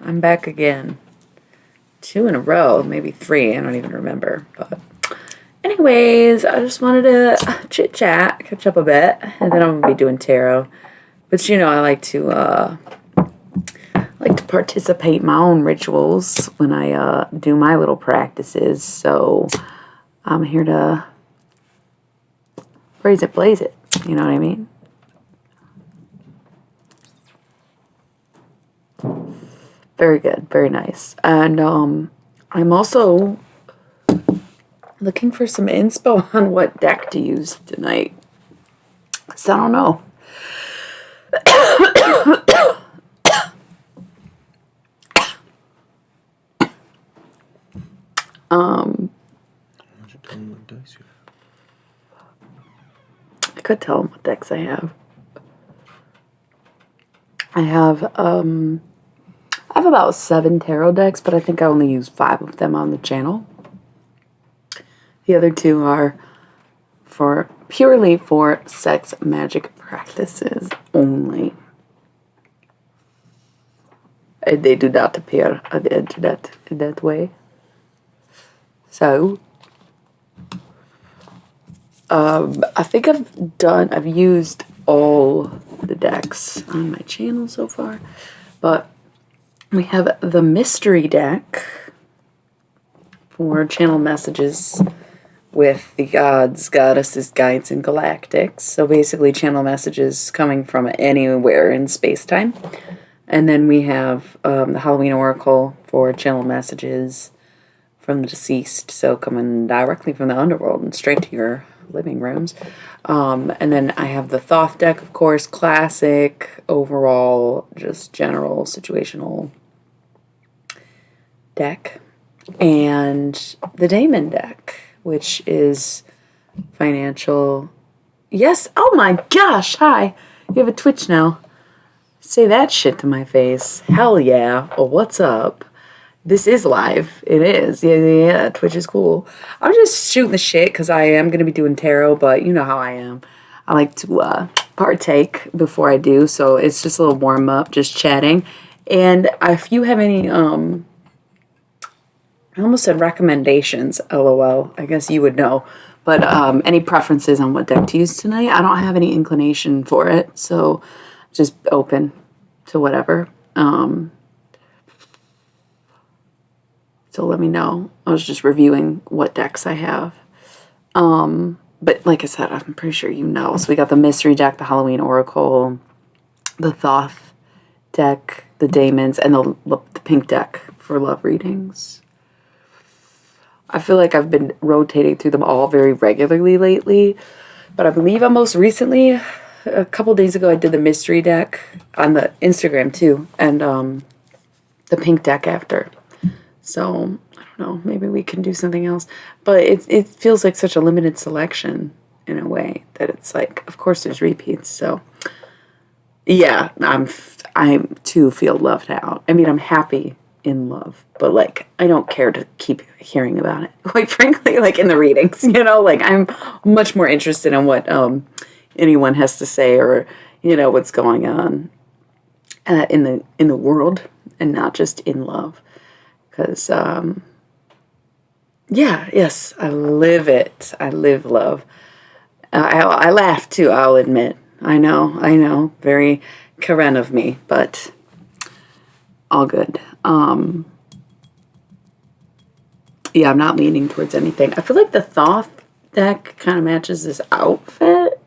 I'm back again. 2 in a row, maybe 3, I don't even remember. But anyways, I just wanted to chit chat, catch up a bit, and then I'm gonna be doing tarot. But I like to participate in my own rituals when I do my little practices. So I'm here to raise it, blaze it. You know what I mean? Very good, very nice. And I'm also looking for some inspo on what deck to use tonight. So I don't know. I could tell them what decks I have. I have about 7 tarot decks, but I think I only use 5 of them on the channel. The other 2 are purely for sex magic practices only. They do not appear on the internet in that way. So, I think I've used all the decks on my channel so far, but we have the mystery deck for channel messages with the gods, goddesses, guides, and galactics. So basically channel messages coming from anywhere in space-time. And then we have the Halloween Oracle for channel messages from the deceased, so coming directly from the underworld and straight to your living rooms. And then I have the Thoth deck, of course, classic, overall, just general situational deck. And the Daemon deck, which is financial. Yes, oh my gosh, hi. You have a Twitch now. Say that shit to my face. Hell yeah. Oh, what's up? This is live. It is. Yeah. Twitch is cool. I'm just shooting the shit because I am going to be doing tarot, but you know how I am. I like to partake before I do, so it's just a little warm up, just chatting. And if you have any, I almost said recommendations, lol. I guess you would know. But any preferences on what deck to use tonight? I don't have any inclination for it, so just open to whatever. So let me know. I was just reviewing what decks I have. But like I said, I'm pretty sure you know. So we got the mystery deck, the Halloween Oracle, the Thoth deck, the Daemons, and the pink deck for love readings. I feel like I've been rotating through them all very regularly lately. But I believe I most recently, a couple days ago, I did the mystery deck on the Instagram too. And the pink deck after. So, I don't know, maybe we can do something else. But it feels like such a limited selection in a way that it's like, of course there's repeats. So, yeah, I too feel left out. I mean, I'm happy in love, but like, I don't care to keep hearing about it. Quite frankly, like in the readings, like I'm much more interested in what anyone has to say or, what's going on in the world and not just in love. Because, yes, I live it. I live love. I laugh too, I'll admit. I know. Very Karen of me, but all good. Yeah, I'm not leaning towards anything. I feel like the Thoth deck kind of matches this outfit.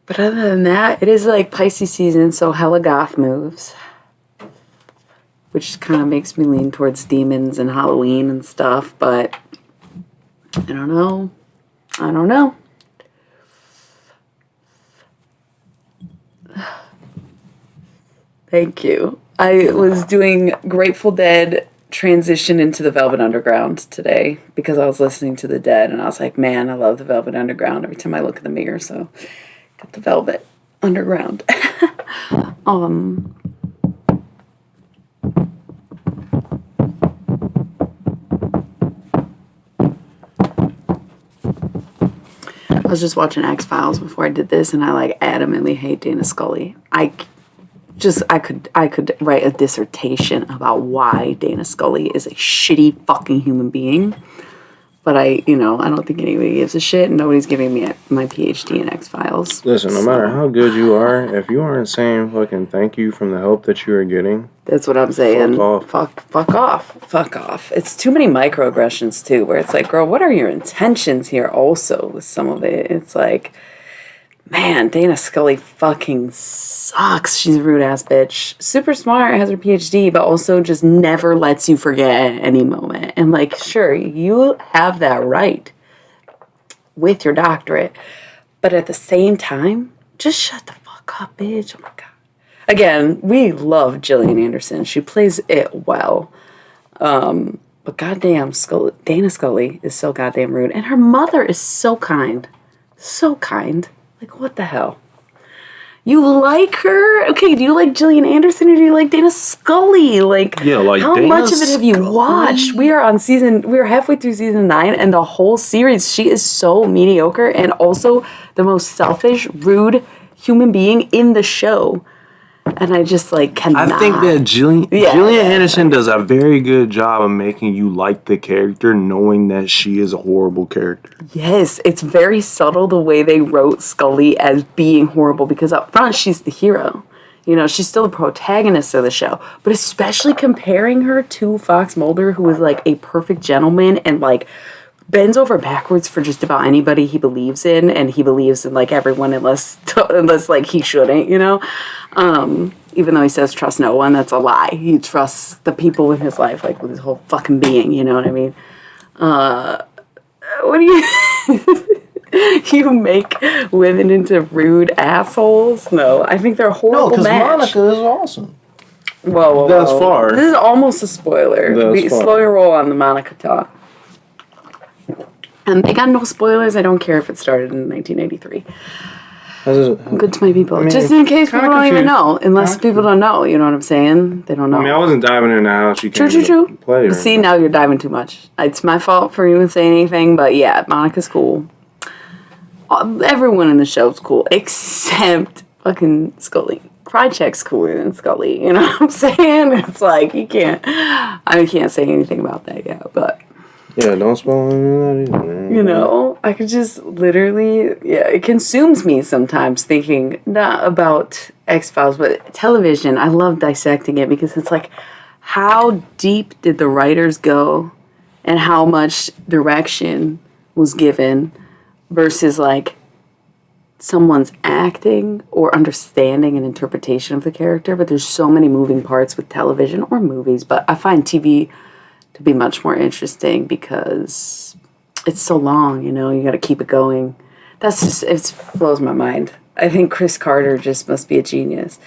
But other than that, it is like Pisces season, so hella goth moves. Which kind of makes me lean towards demons and Halloween and stuff, but I don't know. Thank you. I was doing Grateful Dead transition into the Velvet Underground today because I was listening to the Dead and I was like, man, I love the Velvet Underground every time I look in the mirror, so got the Velvet Underground. I was just watching X-Files before I did this, and I, adamantly hate Dana Scully. I could write a dissertation about why Dana Scully is a shitty fucking human being. But I don't think anybody gives a shit, and nobody's giving me my PhD in X-Files. Listen, no matter how good you are, if you aren't saying fucking thank you from the help that you are getting, that's what I'm saying. Fuck off. It's too many microaggressions too, where it's like, girl, what are your intentions here? Also, with some of it, it's like, man, Dana Scully fucking sucks. She's a rude ass bitch. Super smart, has her PhD, but also just never lets you forget at any moment. And like, sure, you have that right with your doctorate, but at the same time, just shut the fuck up, bitch. Oh my god. Again, we love Gillian Anderson. She plays it well. But goddamn, Dana Scully is so goddamn rude. And her mother is so kind. So kind. Like, what the hell? You like her? Okay, do you like Gillian Anderson or do you like Dana Scully? Like, yeah, like how Dana much of it have you Scully? watched? We are halfway through season 9, and the whole series, she is so mediocre and also the most selfish, rude human being in the show. And I just, like, cannot. I think that Gillian Anderson does a very good job of making you like the character, knowing that she is a horrible character. Yes, it's very subtle the way they wrote Scully as being horrible, because up front, she's the hero. You know, she's still the protagonist of the show. But especially comparing her to Fox Mulder, who is, like, a perfect gentleman and, like, bends over backwards for just about anybody he believes in, and he believes in, like, everyone unless like, he shouldn't, you know? Even though he says trust no one, that's a lie. He trusts the people in his life, like, with his whole fucking being, you know what I mean? What do you... you make women into rude assholes? No, I think they're a horrible because match. Monica is awesome. Whoa. Thus far. This is almost a spoiler. Slow your roll on the Monica talk. And they got no spoilers. I don't care if it started in 1983. I'm good to my people. Just in case people don't even know. Unless people don't know. You know what I'm saying? They don't know. I mean, I wasn't diving into how she came True. play. See, now you're diving too much. It's my fault for even saying anything. But yeah, Monica's cool. Everyone in the show's cool. Except fucking Scully. Krychek's cooler than Scully. You know what I'm saying? It's like, I can't say anything about that yet. But... yeah, don't spoil any of that either. You know, I could just literally, it consumes me sometimes thinking not about X-Files, but television. I love dissecting it because it's like, how deep did the writers go and how much direction was given versus like someone's acting or understanding and interpretation of the character. But there's so many moving parts with television or movies, but I find TV to be much more interesting because it's so long, you know, you got to keep it going. That's just, it blows my mind. I think Chris Carter just must be a genius.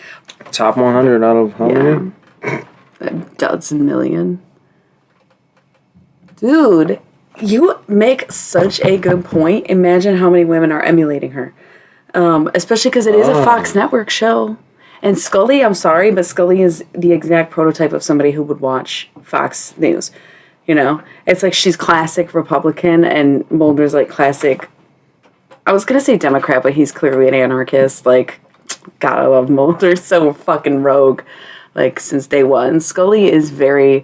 Top 100 out of how many? A dozen million. Dude, you make such a good point. Imagine how many women are emulating her. Especially because it is a Fox Network show. And Scully, I'm sorry, but Scully is the exact prototype of somebody who would watch Fox News. You know? It's like she's classic Republican and Mulder's like classic... I was going to say Democrat, but he's clearly an anarchist. Like, God, I love Mulder. So fucking rogue. Like, since day one. Scully is very,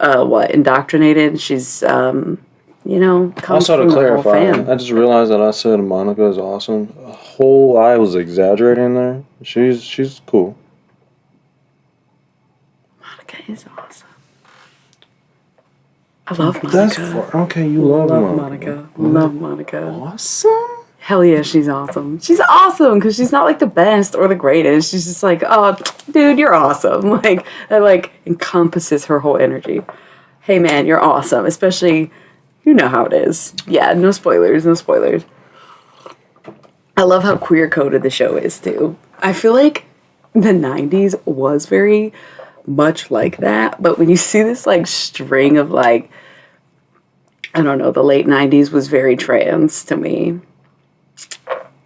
indoctrinated. She's, you know, comes also, from to the whole clarify, fam. I just realized that I said Monica is awesome. I was exaggerating there. She's cool. Monica is awesome. I love Monica. Okay, you love Monica. Love Monica. Awesome? Hell yeah, she's awesome. She's awesome because she's not like the best or the greatest. She's just like, oh, dude, you're awesome. Like, that like encompasses her whole energy. Hey man, you're awesome. Especially, you know how it is. Yeah, no spoilers. I love how queer coded the show is too. I feel like the 90s was very much like that, but when you see this like string of like, I don't know, the late 90s was very trans to me.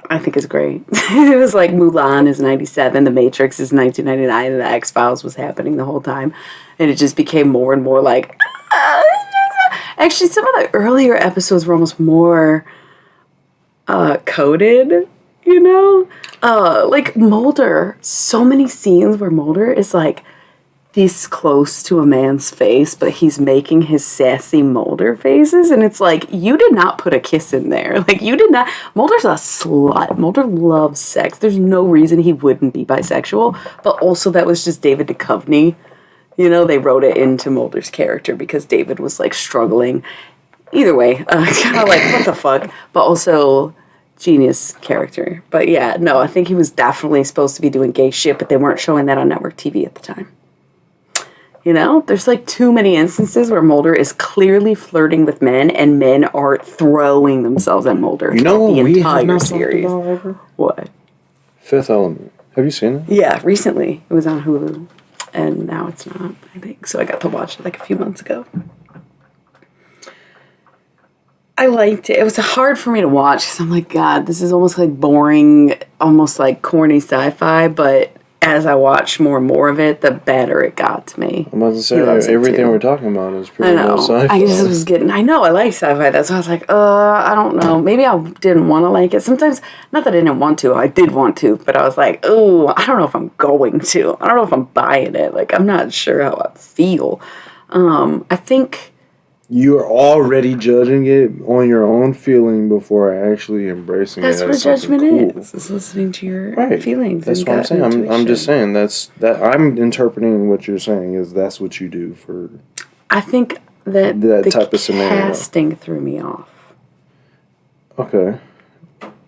I think it's great. It was like Mulan is 97, The Matrix is 1999, and The X-Files was happening the whole time. And it just became more and more like... Actually, some of the earlier episodes were almost more coded, You know? Like Mulder, so many scenes where Mulder is like this close to a man's face, but he's making his sassy Mulder faces, and it's like, you did not put a kiss in there. Like, you did not. Mulder's a slut. Mulder loves sex. There's no reason he wouldn't be bisexual, but also that was just David Duchovny. You know, they wrote it into Mulder's character because David was like struggling. Either way, kind of like, what the fuck? But also, genius character. But yeah, no, I think he was definitely supposed to be doing gay shit, but they weren't showing that on network TV at the time. You know, there's like too many instances where Mulder is clearly flirting with men and men are throwing themselves at Mulder. You know what the we entire have not series. talked about ever? What? Fifth Element. Have you seen it? Yeah, recently. It was on Hulu. And now it's not, I think. So I got to watch it like a few months ago. I liked it. It was hard for me to watch because I'm like, God, this is almost like boring, almost like corny sci-fi. But as I watched more and more of it, the better it got to me. I'm about to say, He loves it everything too. we're talking about is I pretty know. much sci-fi. I just was getting. I know I like sci-fi. That's why I was like, I don't know. Maybe I didn't want to like it. Sometimes, not that I didn't want to. I did want to, but I was like, oh, I don't know if I'm going to. I don't know if I'm buying it. Like, I'm not sure how I feel. I think. You're already judging it on your own feeling before actually embracing That's it what as something judgment cool. is listening to your Right. feelings. That's and what I'm gut saying. I'm intuition. just saying that I'm interpreting what you're saying is that's what you do for. I think that That the type of scenario. casting threw me off. Okay.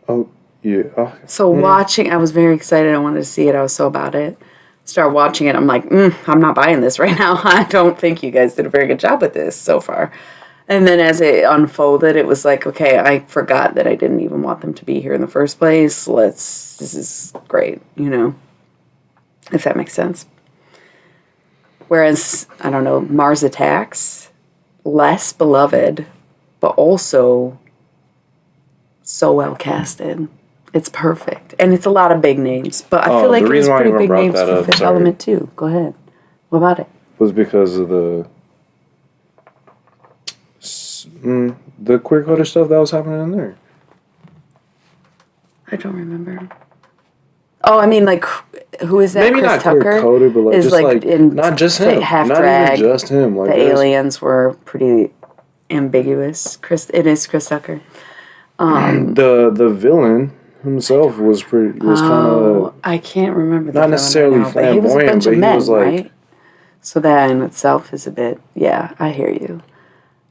Oh yeah. So watching, I was very excited. I wanted to see it. I was so about it. Start watching it. I'm like, I'm not buying this right now. I don't think you guys did a very good job with this so far. And then as it unfolded, it was like, okay, I forgot that I didn't even want them to be here in the first place. This is great, you know, if that makes sense. Whereas, I don't know, Mars Attacks, less beloved, but also so well casted. It's perfect. And it's a lot of big names. But I feel like the it was reason why I pretty even big brought names that for up, Fifth sorry. Element too. Go ahead. What about it? Was because of the queer coded stuff that was happening in there. I don't remember. Oh, I mean, like, who is that? Maybe Chris not Tucker queer coded, but like is just like in not just him, Half not Drag. even just him. Like The there's- aliens were pretty ambiguous. It is Chris Tucker. the villain himself was kind of I can't remember the not villain necessarily right now, but he was a flamboyant, bunch but of he men, was like- right? So that in itself is a bit, yeah, I hear you.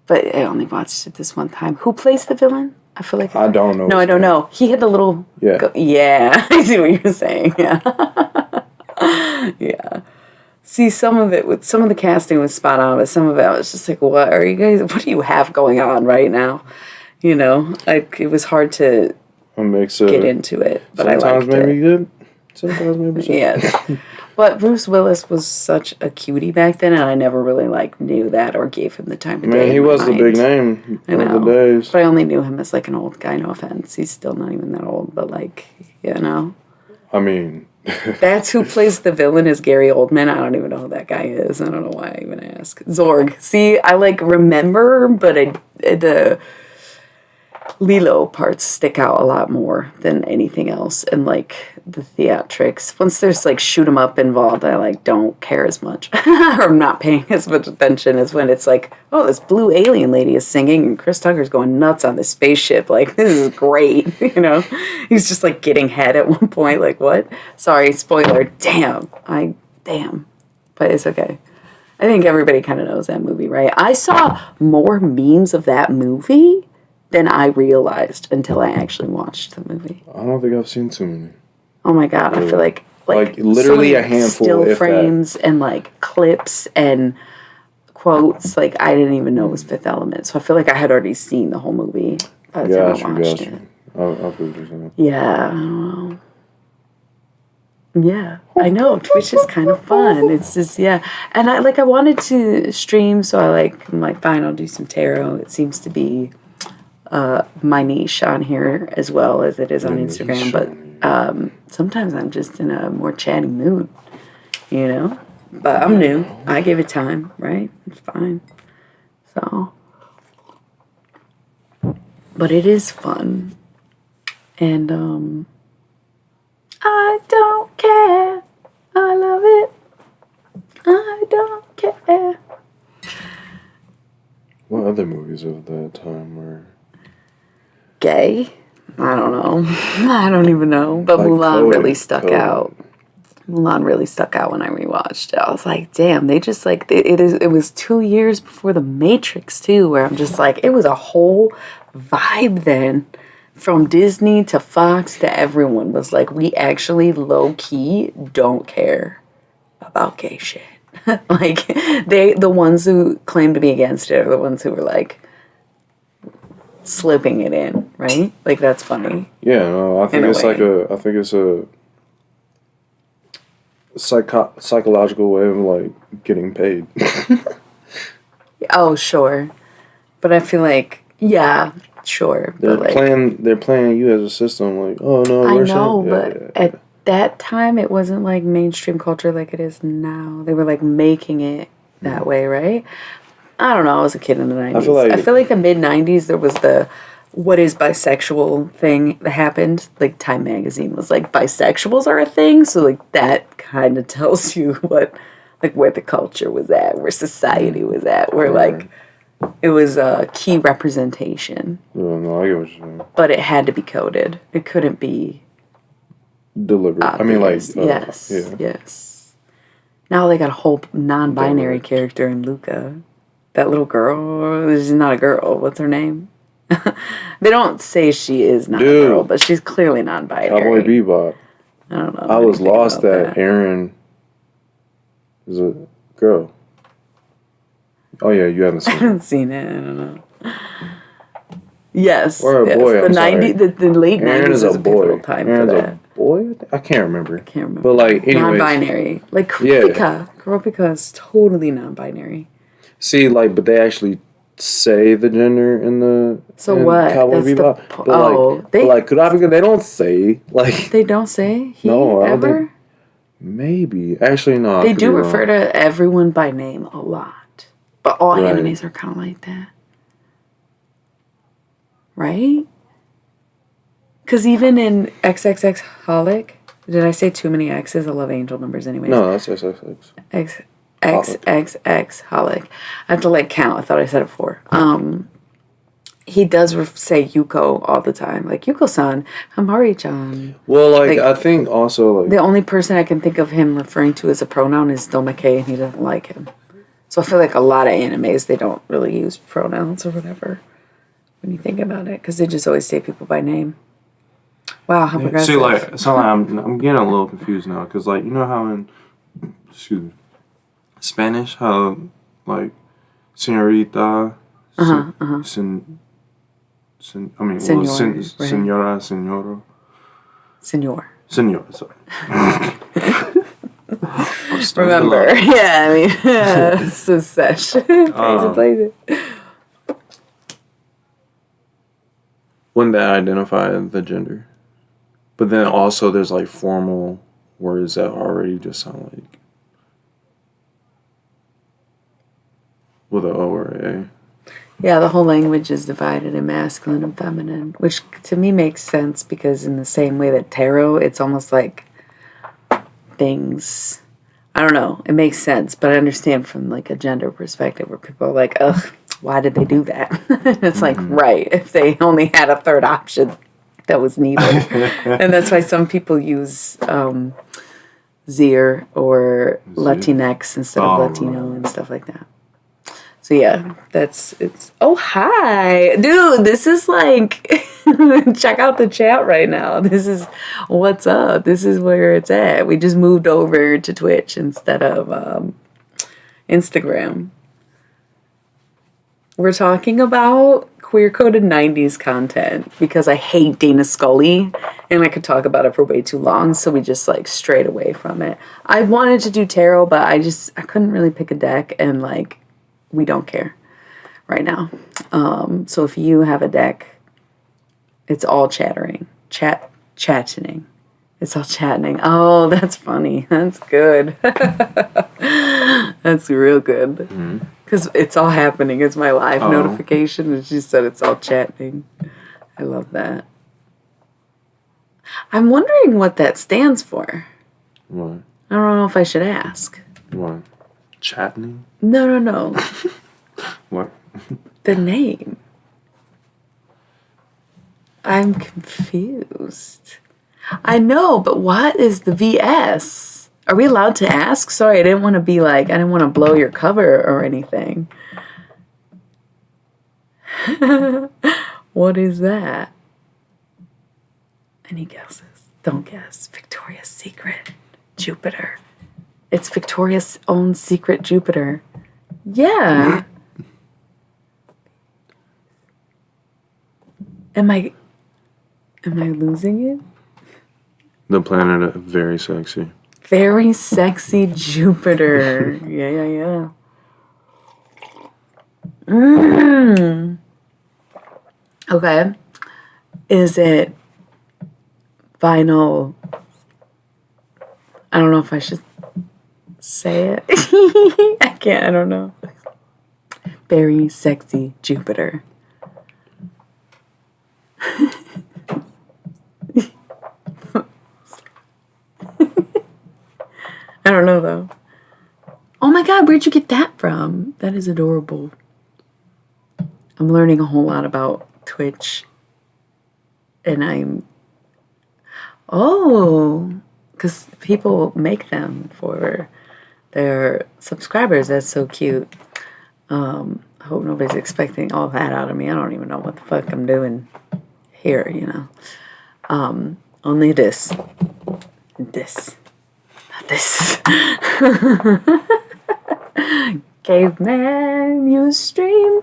But I only watched it this one time. Who plays the villain? I feel like I don't know. No, his I don't name. know. He had the little. Yeah. Yeah, I see what you're saying. Yeah. Yeah. See, some of the casting was spot on, but some of it I was just like, what do you have going on right now? You know, like it was hard to A mix of get into it, but I sometimes liked maybe it. good, sometimes maybe bad. Yeah. But Bruce Willis was such a cutie back then, and I never really knew that or gave him the time of day. Man, he in my was the mind. big name I of know. the days. But I only knew him as like an old guy, no offense. He's still not even that old, but you know. I mean, That's who plays the villain is Gary Oldman. I don't even know who that guy is. I don't know why I even ask. Zorg. See, I remember, but the Lilo parts stick out a lot more than anything else. And the theatrics. Once there's shoot 'em up involved, I don't care as much. Or I'm not paying as much attention as when it's oh, this blue alien lady is singing and Chris Tucker's going nuts on this spaceship. This is great. You know? He's just getting head at one point. What? Sorry, spoiler. Damn. But it's okay. I think everybody kind of knows that movie, right? I saw more memes of that movie than I realized until I actually watched the movie. I don't think I've seen too many. Oh my God, I feel like literally so a many handful, still if that. frames and clips and quotes. I didn't even know it was Fifth Element, so I feel like I had already seen the whole movie by the time I watched it. I'll feel what you're saying. Yeah, I don't know. Yeah, I know. Twitch is kind of fun. It's just, yeah. And I wanted to stream, so I'm fine, I'll do some tarot. It seems to be my niche on here as well as it is on Instagram. But sometimes I'm just in a more chatty mood, you know? But I'm new. I give it time, right? It's fine. So. But it is fun. And, I don't care. I love it. I don't care. What other movies of that time were Gay? I don't know. I don't even know. But like Mulan really stuck Coda. out. Mulan really stuck out when I rewatched it. I was like, damn, they just like it was 2 years before The Matrix too, where I'm just like, it was a whole vibe then. From Disney to Fox to everyone was like, we actually low key don't care about gay shit. Like the ones who claim to be against it are the ones who were like slipping it in, right? Like that's funny. Yeah, no, I think In a it's like way. I think it's a psychological way of like getting paid. Oh, sure. But I feel like, yeah, sure. They're But like, playing you as a system. Like, oh no, I we're know, saying, but at that time, it wasn't like mainstream culture like it is now. They were like making it that way, right? I don't know. I was a kid in the 90s. I feel like the mid 90s, there was the what is bisexual thing that happened. Like Time Magazine was like, bisexuals are a thing. So like that kind of tells you what, like where the culture was at, where society was at, where like it was a key representation. No, I get what you're saying. But it had to be coded. It couldn't be Deliberate. obvious. I mean, like, yes, yeah. yes. Now they got a whole non-binary Direct. character in Luca. That little girl, she's not a girl. What's her name? They don't say she is not a girl, but she's clearly non-binary. Cowboy Bebop. I don't know. I was anything lost about that Aaron is a girl. Oh yeah, you haven't I seen it. haven't seen it. I don't know. Yes. Or a yes. boy, The I'm sorry. the late Aaron 90s is is a a pivotal boy. time Aaron's for a that. boy? I can't remember. Can't remember. But like, anyways. Non-binary. Like Yeah. Kurapika. Kurapika is totally non-binary. See, like, but they actually say the gender in the So in what? Cowboy That's the Bebop. po- But oh, like, they- but like Kurapika, they don't say like They don't say he No, I don't ever. think- maybe. Actually, no. I They could do be refer wrong. to everyone by name a lot. But all Right. animes are kind of like that. Right? Because even in XXX Holic, did I say too many X's? I love angel numbers anyways. No, that's XXX. XXX Holic. I have to like count. I thought I said it 4. He does say Yuko all the time. Like, Yuko-san, Hamari-chan. Well, like, Like, I think also like The only person I can think of him referring to as a pronoun is Domake, and he doesn't like him. So I feel like a lot of animes, they don't really use pronouns or whatever when you think about it, because they just always say people by name. Wow, how progressive. see, like, so like, I'm getting a little confused now because, like, you know how in Spanish, how like señorita, Senor, right. senora, senoro, Senor. senor. Sorry. Remember. Yeah, I mean, it's a sesh. Praise it. When they identify the gender, but then also there's like formal words that already just sound like with an O or a. Yeah, the whole language is divided in masculine and feminine, which to me makes sense because in the same way that tarot, it's almost like things. I don't know. It makes sense, but I understand from like a gender perspective where people are like, ugh, why did they do that? It's like, right, if they only had a third option that was needed. And that's why some people use Zir or Latinx instead of Latino and stuff like that. So yeah, oh hi. Dude, this is like check out the chat right now. This is what's up. This is where it's at. We just moved over to Twitch instead of Instagram. We're talking about queer coded 90s content because I hate Dana Scully and I could talk about it for way too long, so we just like strayed away from it. I wanted to do tarot, but I couldn't really pick a deck, and like we don't care right now. So if you have a deck, it's all chatting. It's all chatting. Oh, that's funny. That's good. That's real good. Because it's all happening. It's my live notification, and she said it's all chatting. I love that. I'm wondering what that stands for. What? I don't know if I should ask. What? Chatney? No. What? The name. I'm confused. I know, but what is the VS? Are we allowed to ask? Sorry, I didn't want to be like, I didn't want to blow your cover or anything. What is that? Any guesses? Don't guess. Victoria's Secret. Jupiter. It's Victoria's own secret Jupiter. Yeah. Am I losing it? The planet of very sexy. Very sexy Jupiter. Yeah. Okay. Is it vinyl? I don't know if I should say it. I can't. I don't know. Very sexy Jupiter. I don't know though. Oh my God, where'd you get that from? That is adorable. I'm learning a whole lot about Twitch. And because people make them for their subscribers. That's so cute. I hope nobody's expecting all that out of me. I don't even know what the fuck I'm doing here, you know. Only this. Not this. Caveman, you stream.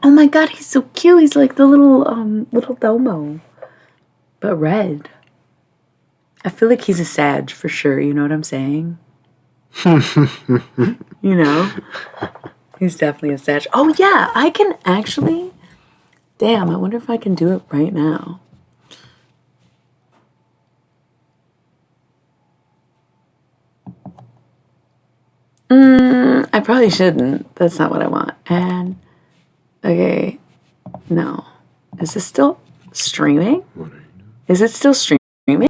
Oh my God, he's so cute. He's like the little domo, but red. I feel like he's a Sag for sure. You know what I'm saying? You know, he's definitely a Sag. Oh yeah, I can actually. Damn, I wonder if I can do it right now. I probably shouldn't. That's not what I want. And okay, no. Is this still streaming? What are you doing? Is it still streaming?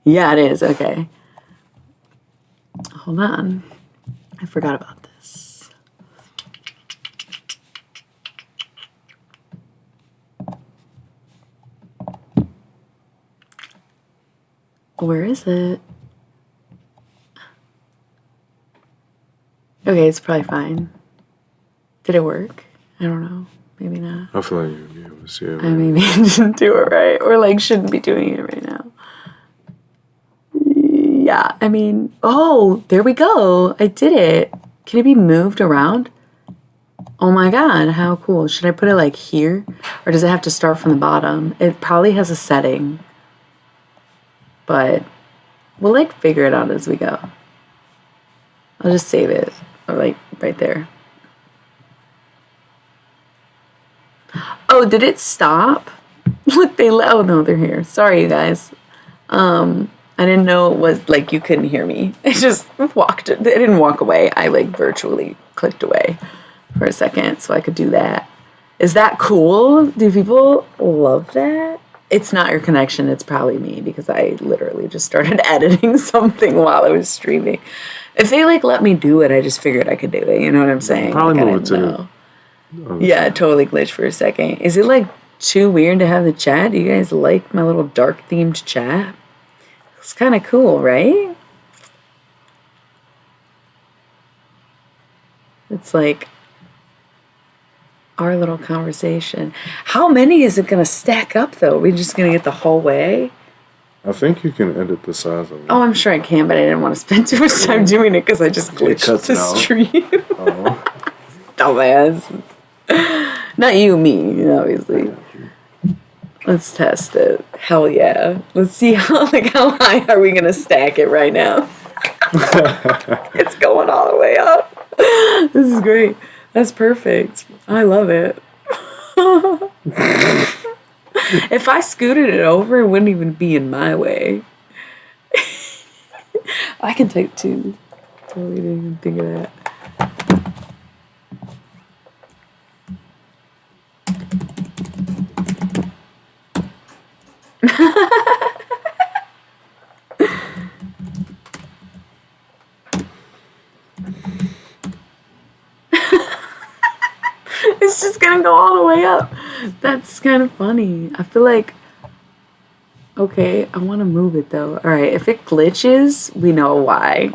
Yeah, it is. Okay. Hold on. I forgot about this. Where is it? Okay, it's probably fine. Did it work? I don't know. Maybe not. I feel like you'd be able to see it. I maybe didn't do it right. Or like shouldn't be doing it right now. Yeah, I mean, oh, there we go. I did it. Can it be moved around? Oh my God, how cool. Should I put it like here? Or does it have to start from the bottom? It probably has a setting. But we'll like figure it out as we go. I'll just save it. Or like right there. Oh, did it stop? Look, oh no, they're here. Sorry, you guys. I didn't know it was like you couldn't hear me. I just walked. It didn't walk away. I like virtually clicked away for a second so I could do that. Is that cool? Do people love that? It's not your connection. It's probably me because I literally just started editing something while I was streaming. If they like let me do it, I just figured I could do it. You know what I'm saying? Probably like, move it to. Yeah, it totally glitched for a second. Is it like too weird to have the chat? Do you guys like my little dark themed chat? It's kind of cool, right? It's like our little conversation. How many is it going to stack up, though? Are we just going to get the whole way? I think you can edit the size of it. Oh, I'm sure I can, but I didn't want to spend too much time doing it because I just glitched the stream. Oh. Dumbass. Not you, me, obviously. Let's test it. Hell yeah. Let's see how high are we gonna stack it right now. It's going all the way up. This is great. That's perfect. I love it. If I scooted it over, it wouldn't even be in my way. I can take two. Totally didn't even think of that. gonna go all the way up. That's kind of funny. I feel like, okay, I want to move it though. All right, if it glitches, we know why.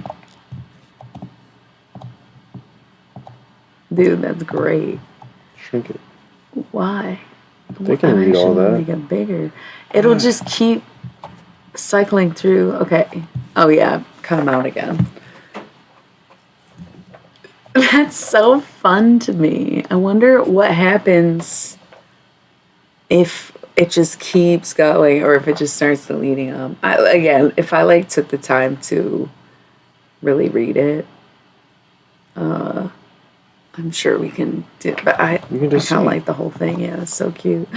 Dude, that's great. Shrink it. Why? They can read all that. Make it bigger. It'll just keep cycling through. Okay. Oh yeah, cut them out again. That's so fun to me. I wonder what happens if it just keeps going or if it just starts deleting them. Again, if I like took the time to really read it, I'm sure we can do it. But I kind of like the whole thing. Yeah, it's so cute.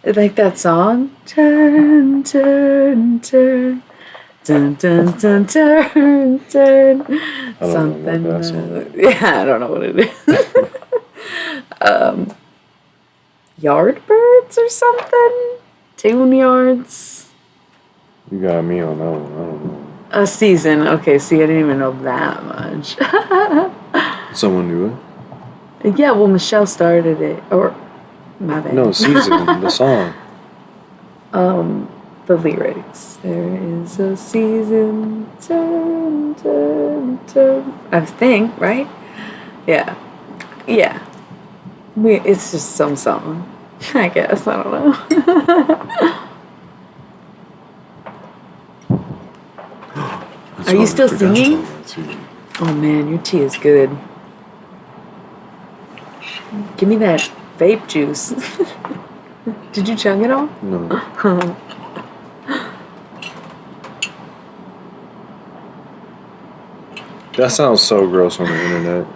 Like that song. Turn, turn, turn. Dun, dun, dun, turn, turn. Something. Yeah, I don't know what it is. Yardbirds or something? Tune Yards? You got me on that one. I don't know. A season. Okay, see, I didn't even know that much. Someone knew it? Yeah, well, Michelle started it. Or, my bad. No, season, the song. The lyrics. There is a season, turn, turn, turn. I think, right? Yeah. Yeah. It's just some song. I guess. I don't know. Are you still singing? Oh man, your tea is good. Give me that vape juice. Did you chug it all? No. That sounds so gross on the internet.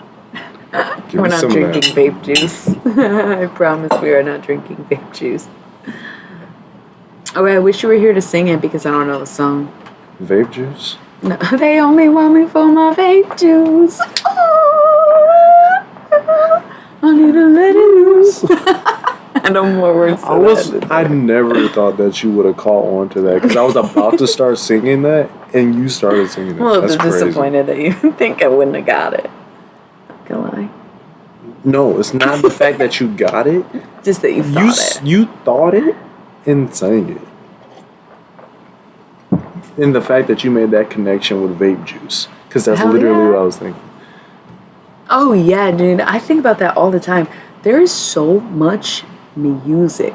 We're not drinking vape juice. I promise we are not drinking vape juice. Oh, I wish you were here to sing it because I don't know the song. Vape juice? No, they only want me for my vape juice. I need to let it loose. I know more words. I never thought that you would have caught on to that because I was about to start singing that and you started singing it. Well, That's I'm crazy. disappointed that you think I wouldn't have got it. Not gonna lie. No, it's not the fact that you got it. Just that you thought it. You thought it and sang it. And the fact that you made that connection with vape juice. Because that's literally what I was thinking. Oh, yeah, dude. I think about that all the time. There is so much music.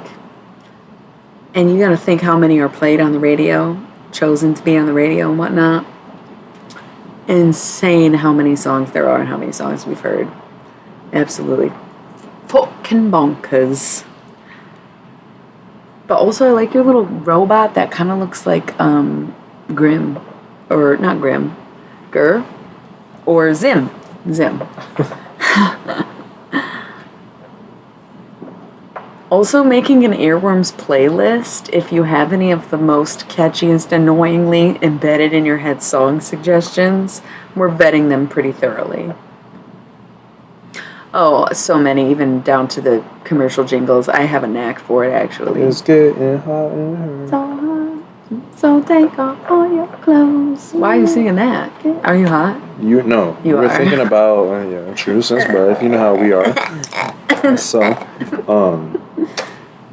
And you gotta think how many are played on the radio, chosen to be on the radio and whatnot. Insane how many songs there are and how many songs we've heard. Absolutely fucking bonkers. But also I like your little robot that kind of looks like Grim. Or not Grim. Gur. Or Zim. Also making an Earworms playlist if you have any of the most catchiest, annoyingly embedded in your head song suggestions. We're vetting them pretty thoroughly. Oh, so many, even down to the commercial jingles. I have a knack for it, actually. It's getting hot in her. So hot, so take off all your clothes. Why are you singing that? Are you hot? You are. We're thinking about true sense birth. You know how we are. So,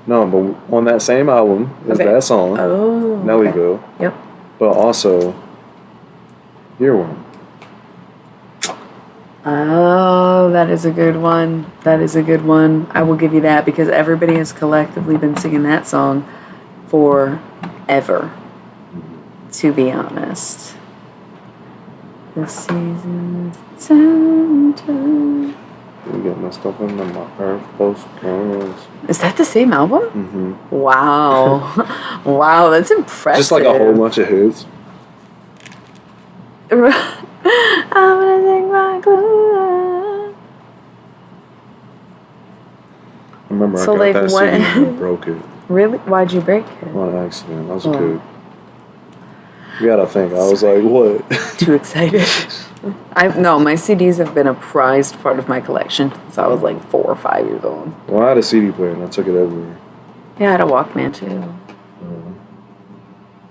no, but on that same album is that song. Oh, Nellyville. Yep. But also, Earworm. Oh, that is a good one. That is a good one. I will give you that because everybody has collectively been singing that song forever, to be honest. The season turn. We get messed up in the earth, post. Is that the same album? Mm-hmm. Wow. Wow, that's impressive. Just like a whole bunch of hits. I'm gonna take my clothes off. I remember So, I got like, that what- CD and broke it Really? Why'd you break it? on accident. I was a kid. You gotta think. I was like, what? Too excited. No, my CDs have been a prized part of my collection since I was like 4 or 5 years old. Well, I had a CD player and I took it everywhere. Yeah, I had a Walkman too.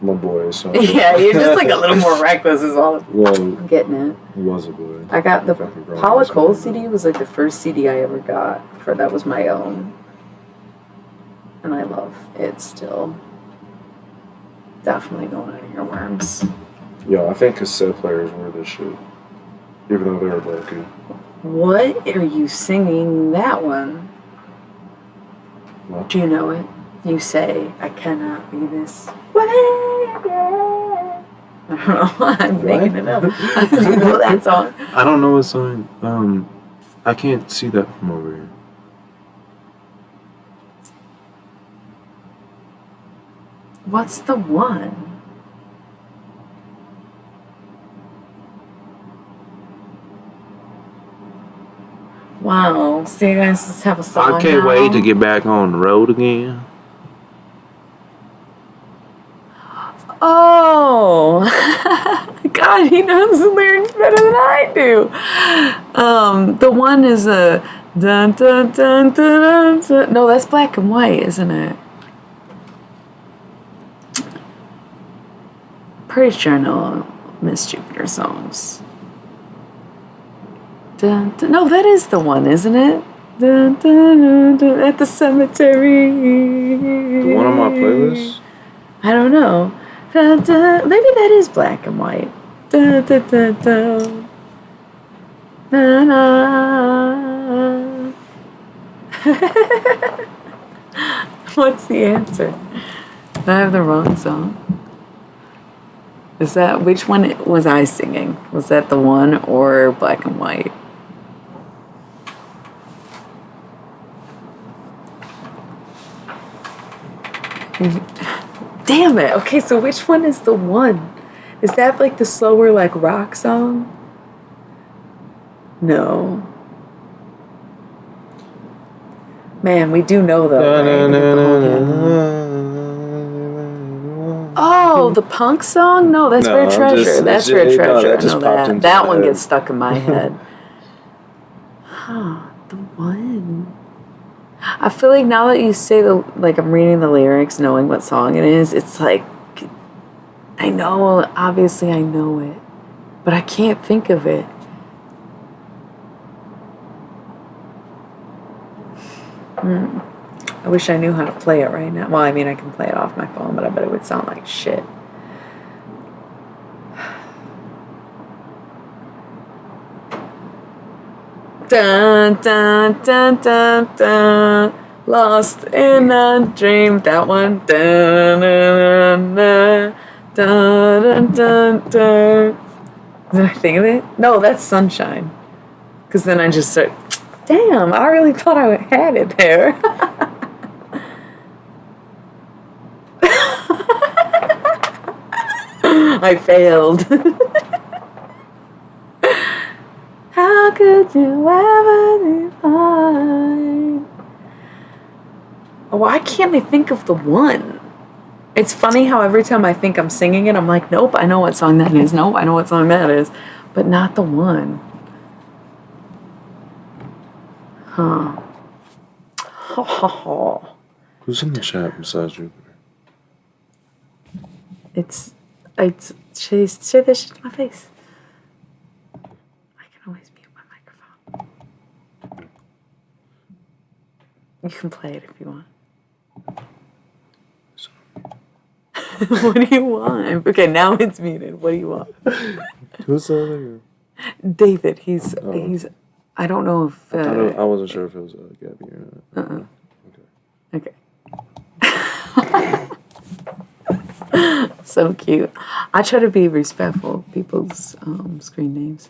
My boy. So Yeah, you're just like a little more reckless is all. well, I'm getting it. he was a boy. I got the Fucking grown Paula ass Cole man. CD was like the first CD I ever got that was my own. And I love it still. Definitely going out of earworms. Yo, I think cassette players were this shit. Even though they were broken. What are you singing that one? What? Do you know it? You say, I cannot be this way again. I don't know. I'm making it up. Do you know that song? I don't know what song. I can't see that from over here. What's the one? Wow. So you guys just have a song I can't now? wait to get back on the road again. Oh, God, he knows the lyrics better than I do. The one is a dun dun dun dun dun. Dun. No, that's Black and White, isn't it? Pretty sure I know Miss Jupiter songs. Dun, dun. No, that is the one, isn't it? Dun, dun, dun, dun, at the cemetery. The one on my playlist? I don't know. Dun, dun. Maybe that is Black and White. Dun, dun, dun, dun. Na, na. What's the answer? Did I have the wrong song? Is that, which one was I singing? Was that the one or Black and White? Damn it. Okay, so which one is the one? Is that like the slower, like rock song? No. Man, we do know though. Right? Oh, the punk song? No, that's Rare Treasure. That's Rare Treasure. that just popped into that my one head. gets stuck in my head. Huh, the one. I feel like now that you say like I'm reading the lyrics, knowing what song it is, it's like, I know, obviously I know it, but I can't think of it. I wish I knew how to play it right now. Well, I mean, I can play it off my phone, but I bet it would sound like shit. Dun, dun, dun, dun, dun. Lost in a dream. That one. Dun, dun, dun, dun, dun, dun, dun. Did I think of it? No, that's Sunshine. Because then I just start, damn, I really thought I had it there. I failed. How could you ever define? Oh, why can't I think of the one? It's funny how every time I think I'm singing it, I'm like, nope, I know what song that is. Nope, I know what song that is. But not the one. Huh. Who's in the chat besides Jupiter? Say this shit to my face. I can always mute my microphone. You can play it if you want. What do you want? Okay, now it's muted. What do you want? Who's the other? David, he's I don't know if I wasn't sure if it was Gabby or not. Okay. So cute. I try to be respectful of people's screen names.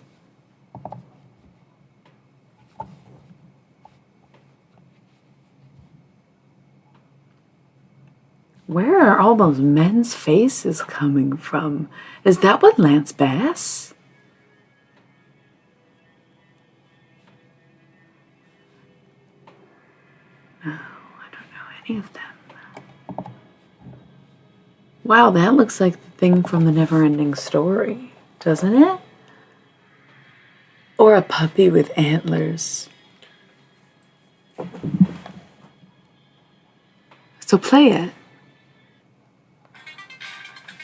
Where are all those men's faces coming from? Is that what Lance Bass? No, I don't know any of them. Wow, that looks like the thing from the Never-Ending Story, doesn't it? Or a puppy with antlers. So play it.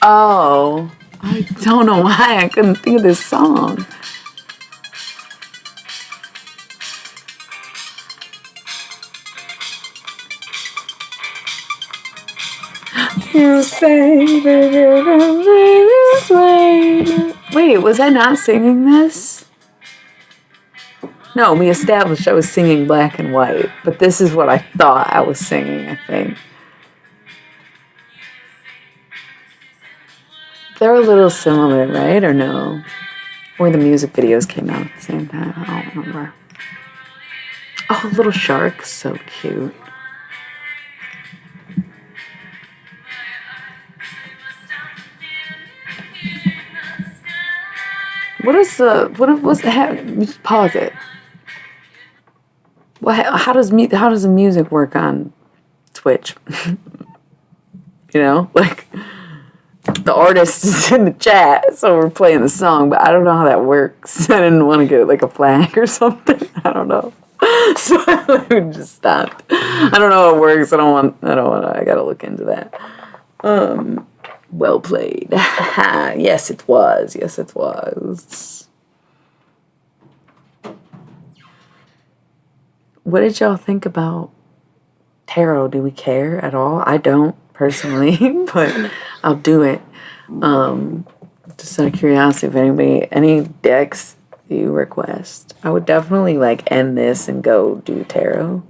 Oh, I don't know why I couldn't think of this song. You say that you're gonna be this way. Wait, was I not singing this? No, we established I was singing Black and White, but this is what I thought I was singing, I think. They're a little similar, right? Or no? Or the music videos came out at the same time. I don't remember. Oh, Little Shark, so cute. What is the what was the pause it? How does the music work on Twitch? You know, like the artist is in the chat, so we're playing the song, but I don't know how that works. I didn't want to get like a flag or something. I don't know. So I just stopped. I don't know how it works. I don't want. I gotta look into that. Well played. Yes, it was. Yes, it was. What did y'all think about tarot? Do we care at all? I don't personally, but I'll do it. Just out of curiosity, if any decks you request, I would definitely like end this and go do tarot.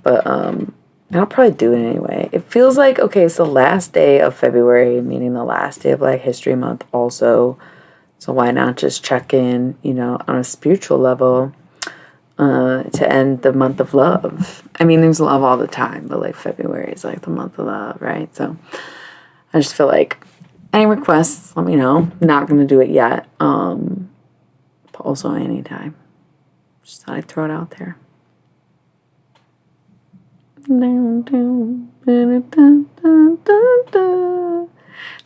But I'll probably do it anyway. It feels like, okay, it's the last day of February, meaning the last day of Black History Month also. So why not just check in, on a spiritual level to end the month of love. I mean, there's love all the time, but like February is like the month of love, right? So I just feel like any requests, let me know. Not going to do it yet. But also anytime. Just thought I'd throw it out there.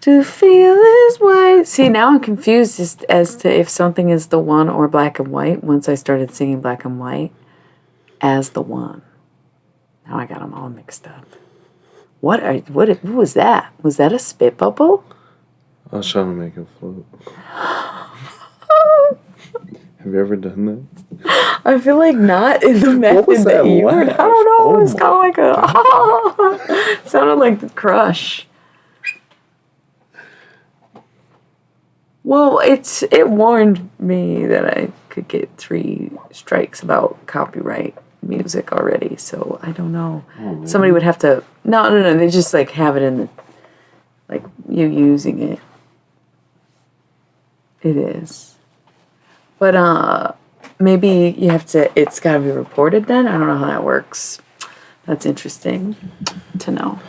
To feel this way. See, now I'm confused as to if something is the one or Black and White once I started singing Black and White as the one. Now I got them all mixed up. What was that? Was that a spit bubble? I was trying to make it float. Have you ever done that? I feel like not in the method that you were. I don't know. It was kind of like a. Sounded like the Crush. Well, it warned me that I could get 3 strikes about copyright music already, so I don't know. Oh, really? Somebody would have to. No. They just like have it in the. Like you using it. It is. But maybe you have to. It's got to be reported then. I don't know how that works. That's interesting to know.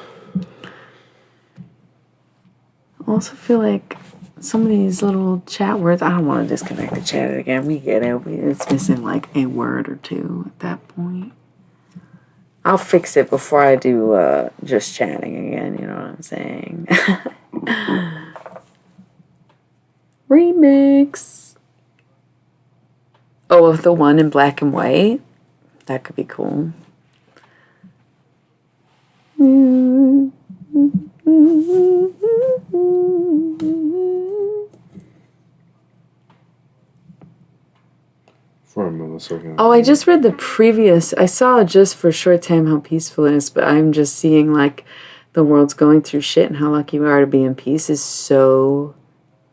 I also feel like some of these little chat words. I don't want to disconnect the chat again. We get it. It's missing like a word or two at that point. I'll fix it before I do just chatting again. You know what I'm saying? Remix. Oh, of the one in Black and White? That could be cool. For a millisecond. Oh, I just read the previous. I saw just for a short time how peaceful it is, but I'm just seeing like the world's going through shit and how lucky we are to be in peace is so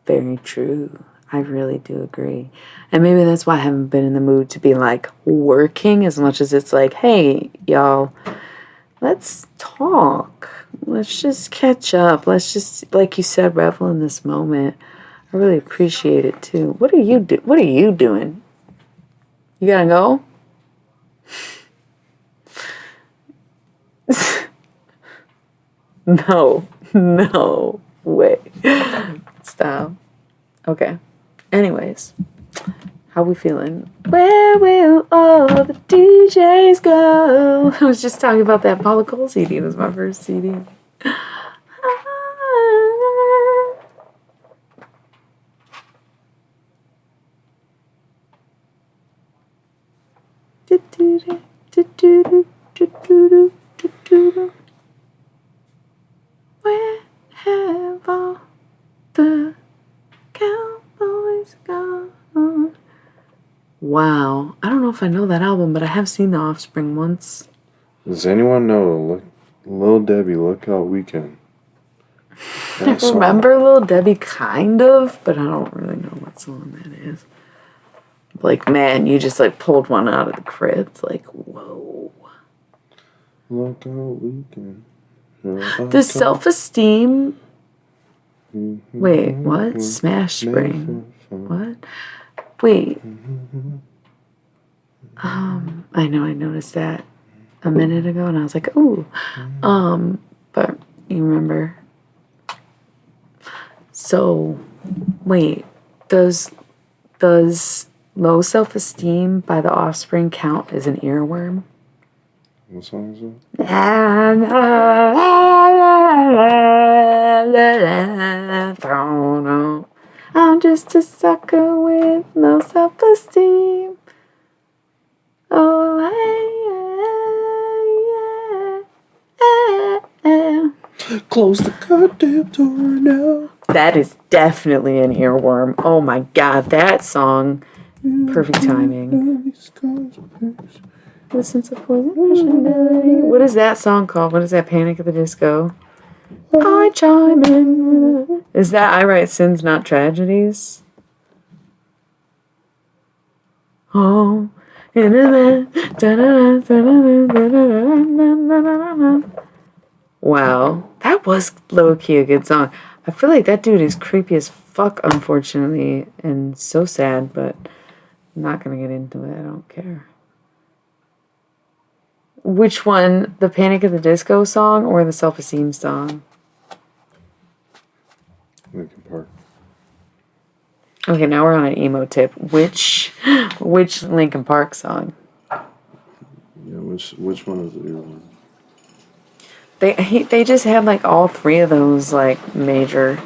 very true. I really do agree. And maybe that's why I haven't been in the mood to be like working as much as it's like, hey, y'all, let's talk. Let's just catch up. Let's just, like you said, revel in this moment. I really appreciate it too. What are you doing? You gotta go? No way. Stop. Okay. Anyways, how we feeling? Where will all the DJs go? I was just talking about that Paula Cole CD. It was my first CD. Where have all Wow. I don't know if I know that album, but I have seen The Offspring once. Does anyone know Lil Debbie Lookout Weekend? I remember Lil Debbie kind of, but I don't really know what song that is. Like, man, you just like pulled one out of the crypt. Like, whoa. Lookout Weekend. Does Self-Esteem... Wait, what? Smash Spring. What? Wait. I know I noticed that a minute ago and I was like, ooh. But you remember. So, wait. Does Low Self-Esteem by The Offspring count as an earworm? What song is it? I'm just a sucker with no self-esteem. Oh, Close the goddamn door now. that is definitely an earworm. Oh my god, that song. Perfect timing. Listen to poison melody. What is that song called? What is that? Panic at the Disco? I chime in. Is that I Write Sins, Not Tragedies? Oh. Wow. That was low-key a good song. I feel like that dude is creepy as fuck, unfortunately, and so sad, but I'm not gonna get into it. I don't care. Which one? The Panic at the Disco song or the Self-Esteem song? Linkin Park. Okay, now we're on an emo tip. Which Linkin Park song? Yeah, which one is the earworm? They just had like all three of those like major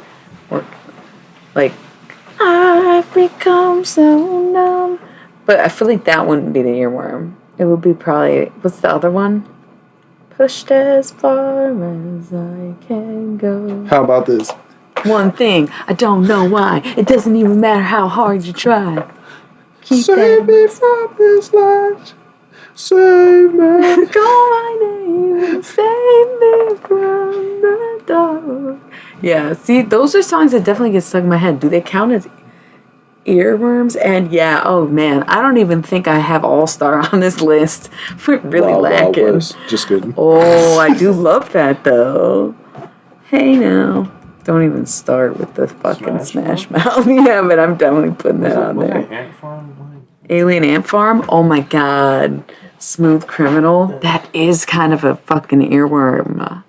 work, like I've become so numb. But I feel like that wouldn't be the earworm. It would be probably what's the other one? Pushed as far as I can go. How about this? One thing, I don't know why. It doesn't even matter how hard you try. Save me from this life. Save me. Call my name and save me from the dark. Yeah, see, those are songs that definitely get stuck in my head. Do they count as earworms? And yeah, oh man, I don't even think I have All Star on this list. We're really lacking. Just kidding. Oh, I do love that though. Hey now. Don't even start with the fucking Smash Mouth. Yeah, but I'm definitely putting that on there. Ant Farm? Alien Ant Farm? Oh my god. Smooth Criminal? That is kind of a fucking earworm.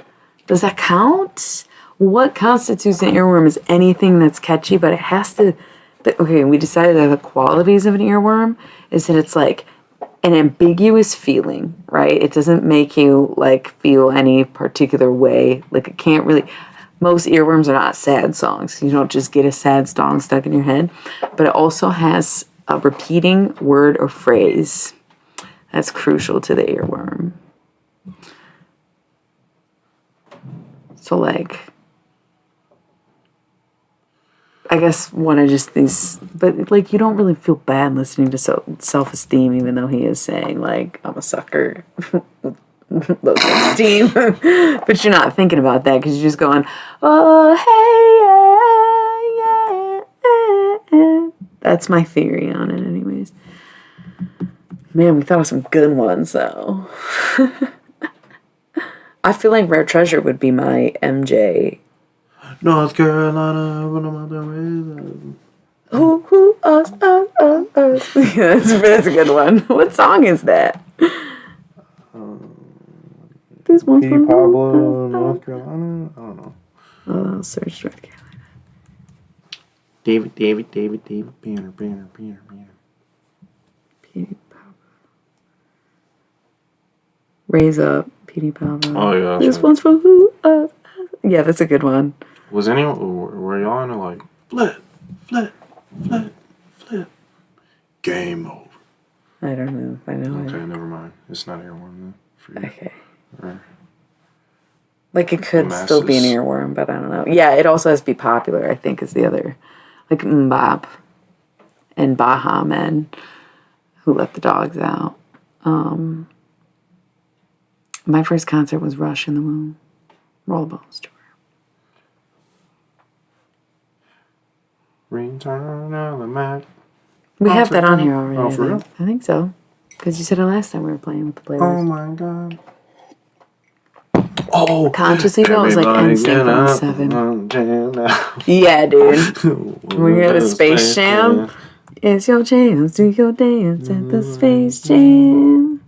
Does that count? What constitutes an earworm is anything that's catchy, but it has to... Okay, we decided that the qualities of an earworm is that it's like an ambiguous feeling, right? It doesn't make you like feel any particular way. Like it can't really... Most earworms are not sad songs. You don't just get a sad song stuck in your head. But it also has a repeating word or phrase. That's crucial to the earworm. So like, I guess one of just these, but like you don't really feel bad listening to Self-Esteem, even though he is saying like, I'm a sucker. Low self-esteem. But you're not thinking about that because you're just going, oh, hey, yeah. That's my theory on it anyways. Man, we thought of some good ones though. I feel like Rare Treasure would be my MJ. North Carolina, when I'm out there with Who, us. Yeah, that's a good one. What song is that? This one P. from Pablo, North Carolina? I don't know. Oh, I'll search North Carolina. David, Banner. Petey Pablo. Raise Up, Petey Pablo. Oh, yeah. This one's from who? Yeah, that's a good one. Was anyone, were y'all into like, flip, game over? I don't know if I know Okay, it. never mind. It's not earworm then for you. Okay. Right. Like it could The still be an masses. earworm, but I don't know. Yeah, it also has to be popular, I think, is the other. Like Mbop and Baha Men. Who Let the Dogs Out. My first concert was Rush in the Womb. Rollerbones tour. Return of the Mac. We have that on here already. Oh, for real? I think so. Because you said it last time we were playing with the playlist. Oh my god. Oh, Consciously though, it was like NSYNC 7. Yeah, dude. We're here at Space Jam. It's your chance to go dance at the Space Jam.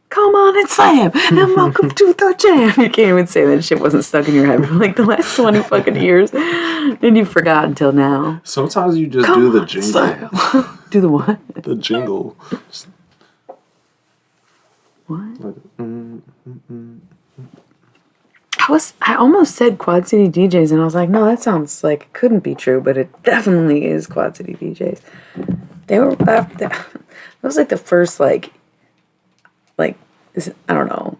Come on and slam, and welcome to the jam. You can't even say that shit wasn't stuck in your head for like the last 20 fucking years. And you forgot until now. Sometimes you just Come do the on, jingle. slam. Do the what? The jingle. What? I almost said Quad City DJs, and I was like, no, that sounds like it couldn't be true, but it definitely is Quad City DJs. They were that was like the first like I don't know,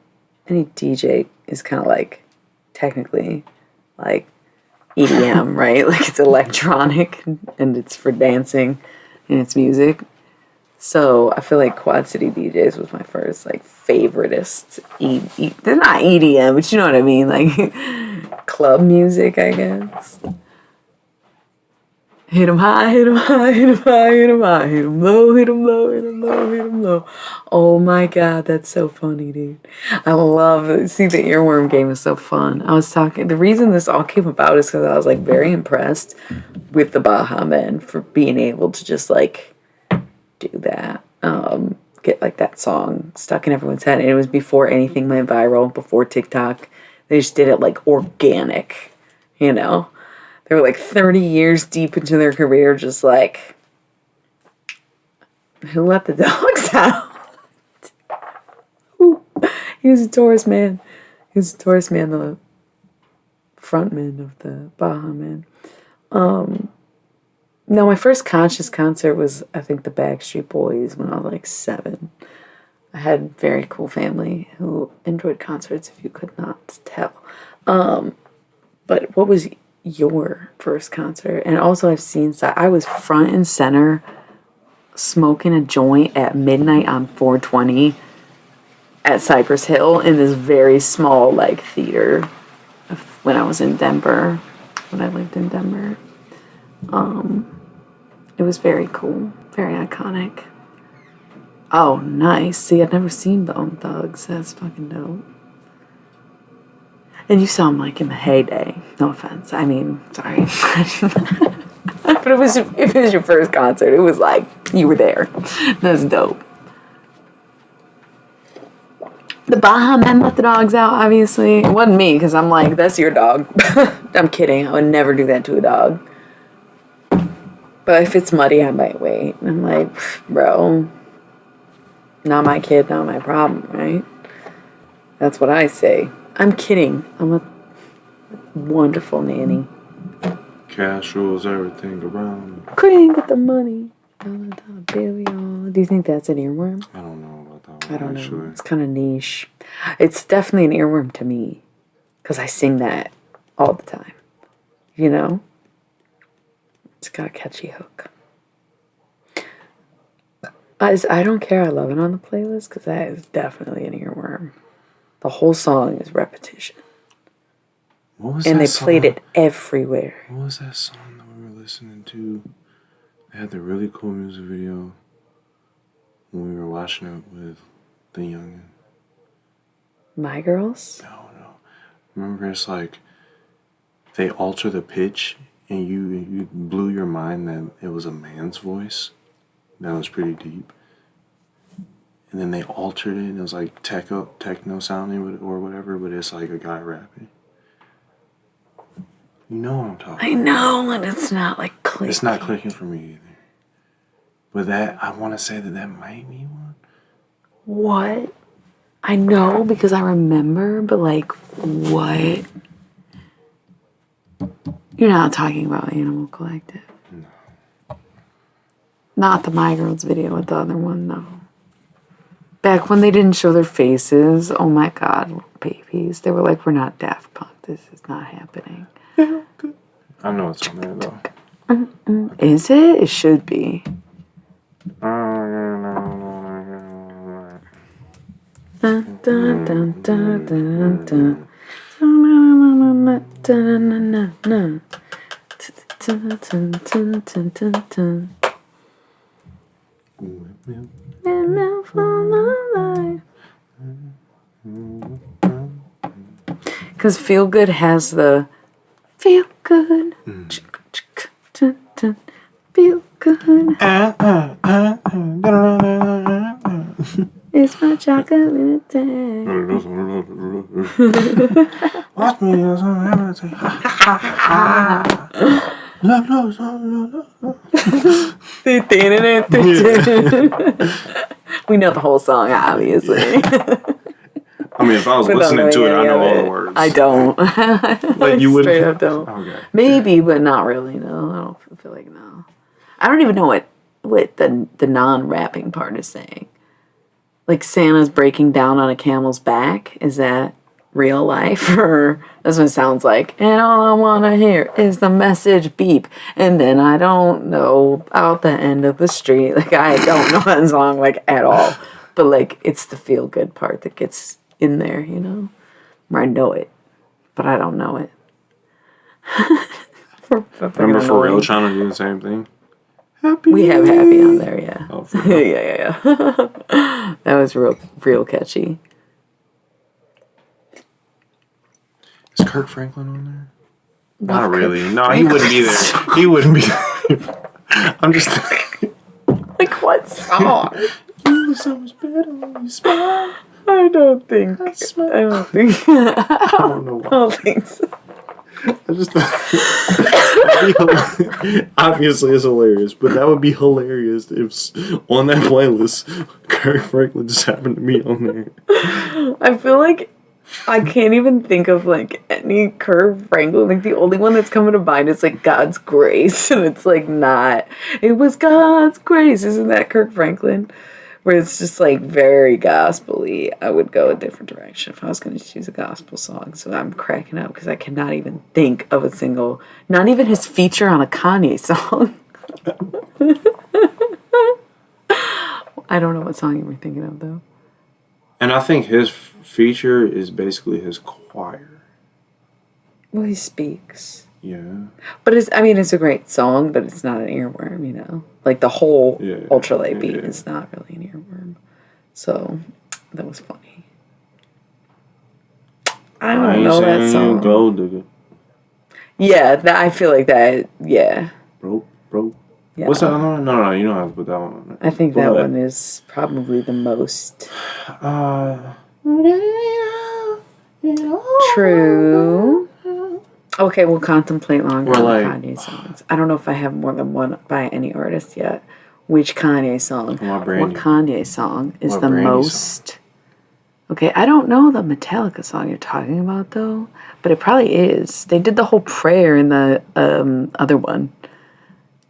any DJ is kind of like technically like EDM, right? Like it's electronic and it's for dancing and it's music. So I feel like Quad City DJs was my first like favoritist. They're not EDM, but you know what I mean, like club music, I guess. Hit 'em high, hit 'em high, hit 'em high, hit 'em high, hit 'em low, hit 'em low, hit 'em low, hit 'em low. Oh my god, that's so funny, dude. I love it. See, the earworm game is so fun. I was talking, the reason this all came about is because I was like very impressed with the Baha Men for being able to just like do that. Get like that song stuck in everyone's head. And it was before anything went viral, before TikTok. They just did it like organic, you know? They were like 30 years deep into their career, just like, who let the dogs out? He was a Taurus man. He was a Taurus man, the frontman of the Baha Men. No, my first conscious concert was, I think, the Backstreet Boys when I was like 7. I had a very cool family who enjoyed concerts, if you could not tell. But what was your first concert? And also I've seen, I was front and center smoking a joint at midnight on 420 at Cypress Hill in this very small like theater when I was in Denver, when I lived in Denver. It was very cool, very iconic. Oh, nice. See, I'd never seen Bone Thugs. That's fucking dope. And you saw him like in the heyday. No offense. I mean, sorry. But if it was your first concert, it was like you were there. That's dope. The Baha Men let the dogs out, obviously. It wasn't me, because I'm like, that's your dog. I'm kidding. I would never do that to a dog. But if it's muddy, I might wait. And I'm like, bro, not my kid, not my problem, right? That's what I say. I'm kidding. I'm a wonderful nanny. Cash rules everything around. Cream with the money. $1 Do you think that's an earworm? I don't know about that one. I don't know. Actually. It's kind of niche. It's definitely an earworm to me. Because I sing that all the time. You know? It's got a catchy hook. I don't care. I love it on the playlist because that is definitely an earworm. The whole song is repetition. What was and that they song? played it everywhere. What was that song that we were listening to? They had the really cool music video when we were watching it with the youngin. My Girls? No. Remember, it's like they alter the pitch and you blew your mind that it was a man's voice. That was pretty deep. And then they altered it and it was like techno sounding or whatever, but it's like a guy rapping. You know what I'm talking about. I know, and it's not like clicking. It's not clicking for me either. But that, I want to say that might be one. What? I know because I remember, but like, what? You're not talking about Animal Collective. No. Not the My Girls video with the other one, no. Back when they didn't show their faces, oh my god, little babies. They were like, we're not Daft Punk. This is not happening. I know it's on there though. Is it? It should be. Oh, Dun, dun, dun, dun, dun, dun. Dun, dun, dun, dun. Dun, dun, dun, dun, dun, dun. And now for my life. Because Feel Good has the feel good. Dun, dun, feel good. It's my chocolate day. Watch me as I'm We know the whole song, obviously. I mean, if I was listening to it, I know all the words. I don't. Like you wouldn't. Straight up don't. Okay. Maybe, but not really. No, I don't feel like no. I don't even know what the non-rapping part is saying. Like Santa's breaking down on a camel's back. Is that real life, or that's what it sounds like? And all I want to hear is the message beep, and then I don't know out the end of the street. Like I don't know that song like at all. But like it's the feel good part that gets in there, you know, where I know it, but I don't know it. Remember Pharrell trying to do the same thing? We have Happy on there, yeah. Oh, for real? yeah. That was real catchy. Is Kirk Franklin on there? Not Kirk really. No, he wouldn't be there. He wouldn't be there. I'm just Like what song? You look so much better when you smile. I don't think. I don't know why. I don't think so. I just obviously it's hilarious, but that would be hilarious if on that playlist Kirk Franklin just happened to be on there. I feel like I can't even think of like any Kirk Franklin. Like the only one that's coming to mind is like God's Grace, and it's like not. It was God's Grace, isn't that Kirk Franklin? Where it's just like very gospel-y. I would go a different direction if I was going to choose a gospel song. So I'm cracking up because I cannot even think of a single, not even his feature on a Kanye song. I don't know what song you were thinking of though. And I think his feature is basically his choir. Well, he speaks. Yeah. But it's a great song, but it's not an earworm, you know? Like the whole ultralight beat is not really an earworm. So that was funny. I don't know that song. Gold digger. Yeah, I feel like that, yeah. Bro. Yeah. What's that other one? No, you don't have to put that one on there. I think that one is probably the most true. Okay, we'll contemplate longer on Kanye songs. I don't know if I have more than one by any artist yet. Which Kanye song? What Kanye song is the most... Song? Okay, I don't know the Metallica song you're talking about, though. But it probably is. They did the whole prayer in the other one.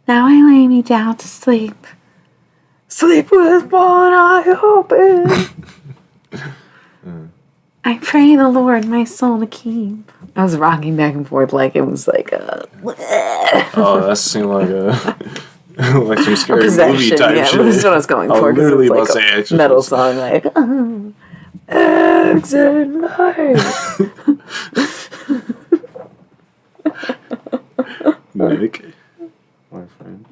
Now I lay me down to sleep. Sleep with one eye open. I pray the Lord my soul to keep. I was rocking back and forth like it was like a... Oh, that seemed like like some scary movie type shit. Yeah, that's what I was going for. Literally it's about to like say a Exorcist. metal song like... Exit life. Nick, my friend.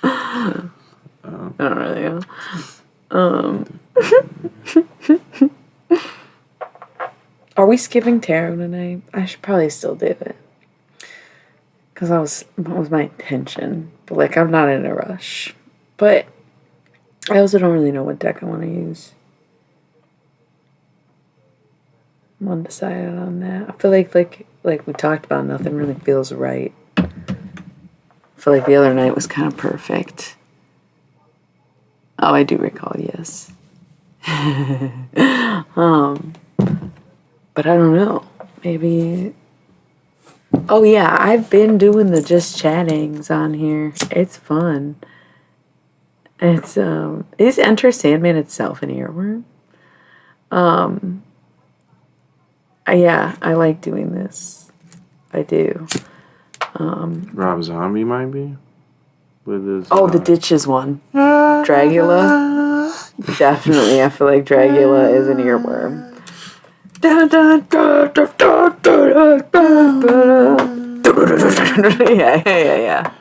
I don't really know. Are we skipping tarot tonight? I should probably still do it. Because that was my intention. But like, I'm not in a rush. But I also don't really know what deck I want to use. I'm undecided on that. I feel like we talked about, nothing really feels right. I feel like the other night was kind of perfect. Oh, I do recall, yes. But I don't know. Maybe... Oh, yeah, I've been doing the just chattings on here. It's fun. It's, is Enter Sandman itself an earworm? Yeah, I like doing this. I do. Rob Zombie might be. With his, the Ditches one. Dragula. Definitely, I feel like Dragula is an earworm. Yeah.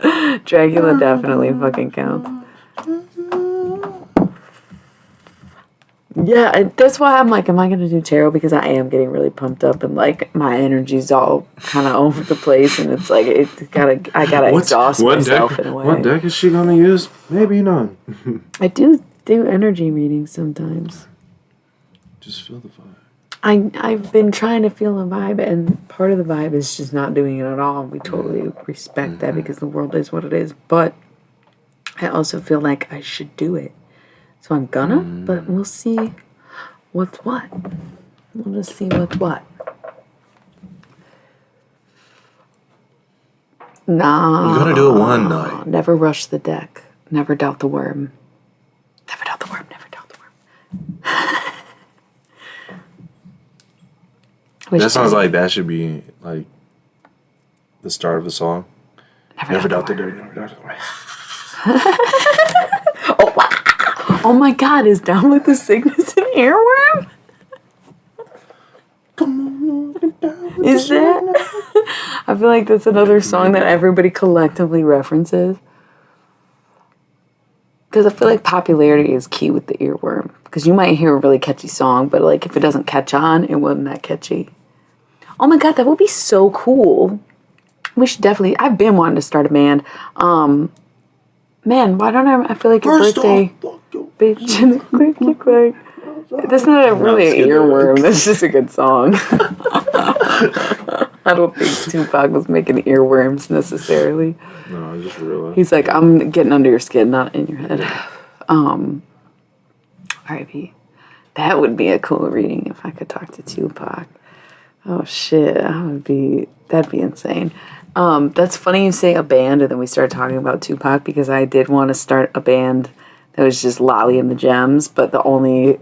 Dragula definitely fucking counts. Yeah, and that's why I'm like, am I gonna do tarot? Because I am getting really pumped up and like my energy's all kind of over the place, and it's like I gotta exhaust myself in a way. What deck is she gonna use? Maybe none. I do energy readings sometimes. Just feel the vibe. I've been trying to feel the vibe, and part of the vibe is just not doing it at all. We totally respect that because the world is what it is. But I also feel like I should do it. So I'm gonna, but we'll see what's what. We'll just see what's what. Nah. You're gonna do it one night. Never rush the deck. Never doubt the worm. Never doubt the worm. Never doubt the worm. That sounds like that should be like the start of a song. Never doubt the dirt. Never doubt the worm. Oh, wow. Oh my God, is Down with the Sickness an earworm? Is that? I feel like that's another song that everybody collectively references. Because I feel like popularity is key with the earworm. Because you might hear a really catchy song, but like if it doesn't catch on, it wasn't that catchy. Oh my God, that would be so cool. We should definitely. I've been wanting to start a band. Man, why don't I feel like your birthday, bitch, in the click. That's not really an earworm. That's just a good song. I don't think Tupac was making earworms necessarily. No, I just realized. He's like, I'm getting under your skin, not in your head. R.I.P. That would be a cool reading if I could talk to Tupac. Oh shit, that'd be insane. That's funny you say a band and then we started talking about Tupac because I did want to start a band that was just Lolly and the Gems, but the only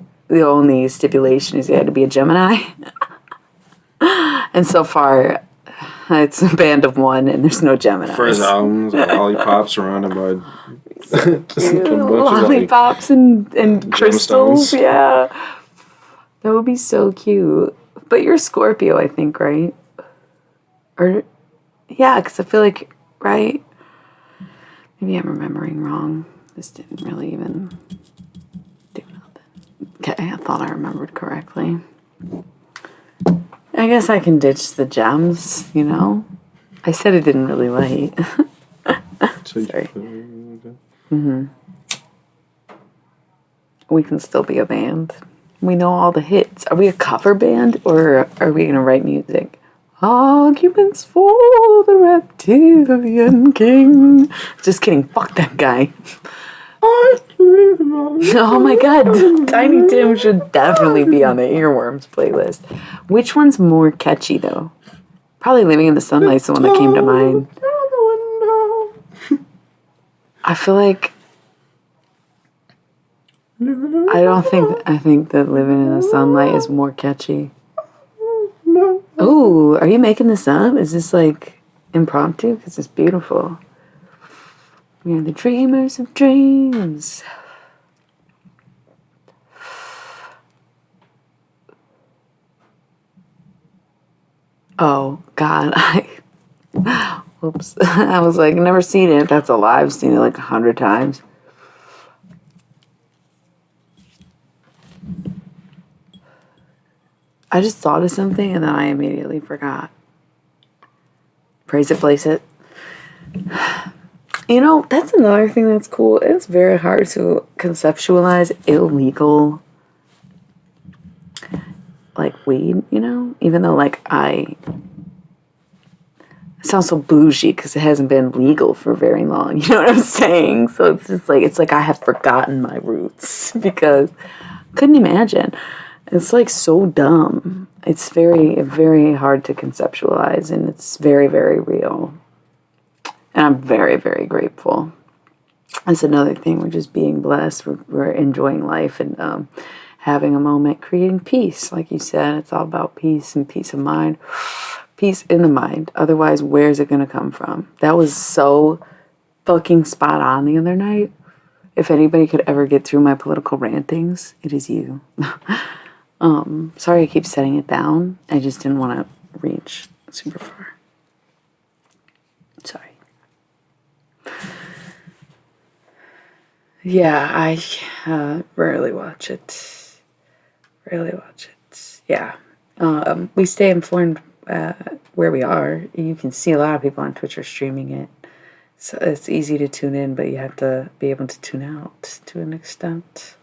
stipulation is you had to be a Gemini. And so far, it's a band of one and there's no Gemini. First albums, lollipops surrounded by lollipops and crystals. gemstones. Yeah, that would be so cute. But you're Scorpio, I think, right? Or yeah, because I feel like, right? Maybe I'm remembering wrong. This didn't really even do nothing. Okay, I thought I remembered correctly. I guess I can ditch the gems, you know? I said it didn't really light. Sorry. We can still be a band. We know all the hits. Are we a cover band or are we going to write music? Arguments for the reptilian king. Just kidding. Fuck that guy. Oh my God. Tiny Tim should definitely be on the Earworms playlist. Which one's more catchy though? Probably Living in the Sunlight's the one that came to mind. I feel like I think that Living in the Sunlight is more catchy. Ooh, are you making this up? Is this like impromptu? Because it's beautiful. We are the dreamers of dreams. Oh, God. Whoops. I was like, never seen it. That's a lie. I've seen it like 100 times. I just thought of something and then I immediately forgot. Praise it, place it. You know, that's another thing that's cool. It's very hard to conceptualize illegal, like, weed, you know? Even though, like, it sounds so bougie because it hasn't been legal for very long. You know what I'm saying? So it's like I have forgotten my roots because I couldn't imagine. It's like so dumb. It's very, very hard to conceptualize and it's very, very real. And I'm very, very grateful. That's another thing. We're just being blessed. We're enjoying life and having a moment, creating peace. Like you said, it's all about peace and peace of mind. Peace in the mind. Otherwise, where's it going to come from? That was so fucking spot on the other night. If anybody could ever get through my political rantings, it is you. Sorry I keep setting it down. I just didn't want to reach super far. Sorry. Yeah, I rarely watch it. Yeah. We stay informed where we are. You can see a lot of people on Twitch are streaming it. So it's easy to tune in, but you have to be able to tune out to an extent.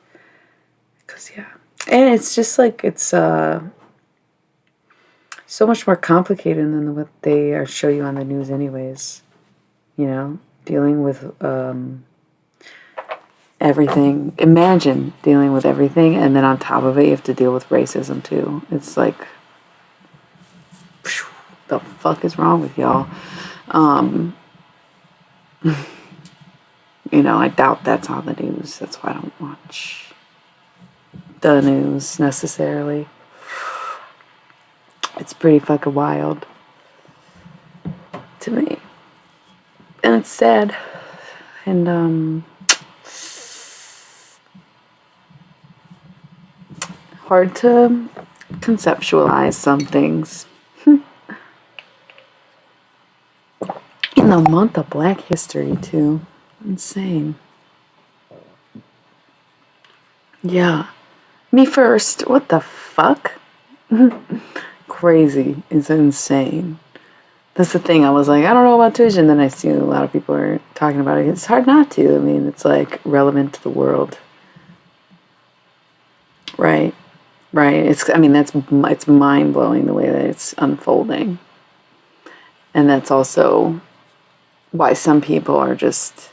Because, yeah. And it's just like, it's so much more complicated than what they show you on the news anyways. You know, dealing with everything. Imagine dealing with everything, and then on top of it, you have to deal with racism too. It's like, the fuck is wrong with y'all? You know, I doubt that's on the news. That's why I don't watch the news necessarily. It's pretty fucking wild to me. And it's sad. And, hard to conceptualize some things. In the month of Black History, too. Insane. Yeah. Me first. What the fuck? Crazy. It's insane. That's the thing. I was like, I don't know about Twitch, and then I see a lot of people are talking about it. It's hard not to. I mean, it's like relevant to the world. Right. Right. It's mind blowing the way that it's unfolding. And that's also why some people are just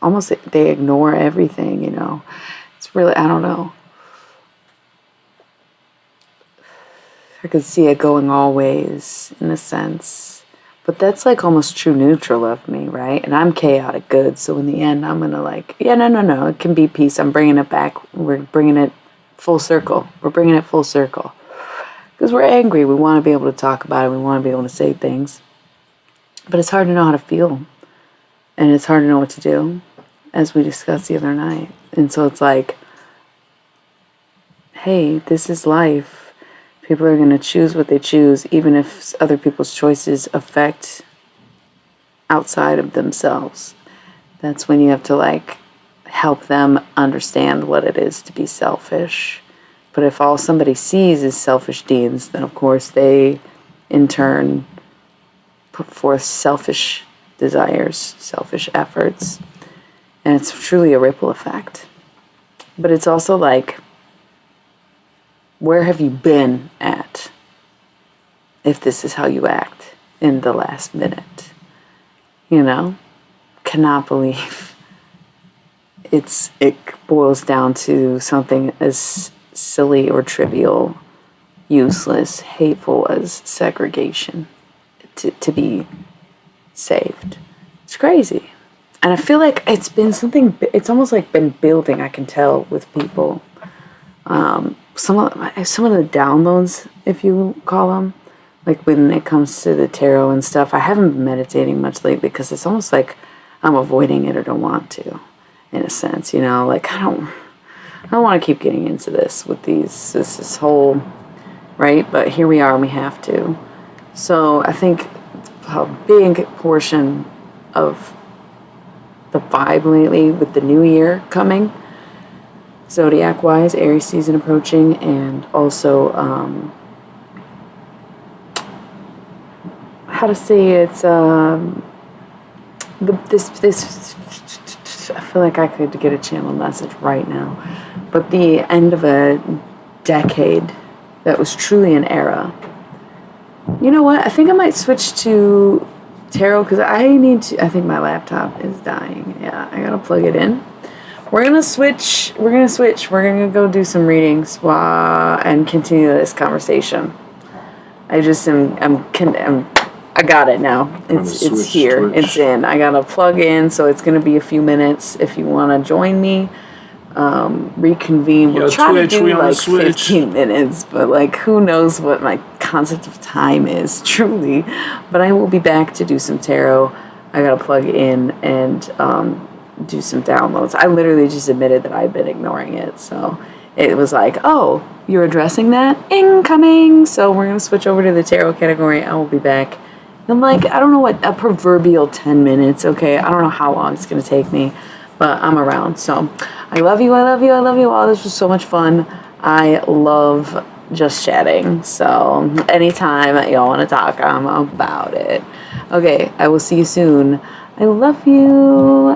almost, they ignore everything, you know. It's really, I don't know. I could see it going all ways in a sense. But that's like almost true neutral of me, right? And I'm chaotic good. So in the end, I'm going to like, yeah, no. It can be peace. I'm bringing it back. We're bringing it full circle. We're bringing it full circle. Because we're angry. We want to be able to talk about it. We want to be able to say things. But it's hard to know how to feel. And it's hard to know what to do, as we discussed the other night. And so it's like, hey, this is life. People are going to choose what they choose, even if other people's choices affect outside of themselves. That's when you have to, like, help them understand what it is to be selfish. But if all somebody sees is selfish deeds, then, of course, they, in turn, put forth selfish desires, selfish efforts. And it's truly a ripple effect. But it's also like, where have you been at if this is how you act in the last minute? You know? Cannot believe it boils down to something as silly or trivial, useless, hateful as segregation to be saved. It's crazy. And I feel like it's been something, it's almost like been building, I can tell, with people. Some of the downloads, if you call them, like when it comes to the tarot and stuff, I haven't been meditating much lately because it's almost like I'm avoiding it or don't want to, in a sense, you know, like I don't want to keep getting into this with this whole, right? But here we are and we have to. So I think a big portion of the vibe lately with the new year coming, zodiac-wise, Aries season approaching, and also, how to say it's, this, I feel like I could get a channel message right now, but the end of a decade that was truly an era. You know what? I think I might switch to tarot because I think my laptop is dying. Yeah, I gotta plug it in. We're gonna switch. We're gonna go do some readings and continue this conversation. I got it now. It's here. Twitch. It's in. I gotta plug in, so it's gonna be a few minutes. If you wanna join me, reconvene. We'll try to do like 15 minutes, but like who knows what my concept of time is truly. But I will be back to do some tarot. I gotta plug in and do some downloads. I literally just admitted that I've been ignoring it. So it was like, oh, you're addressing that? Incoming! So we're going to switch over to the tarot category. I will be back in like, I don't know what, a proverbial 10 minutes, okay? I don't know how long it's going to take me, but I'm around. So I love you, I love you, I love you all. This was so much fun. I love just chatting. So anytime y'all want to talk, I'm about it. Okay, I will see you soon. I love you.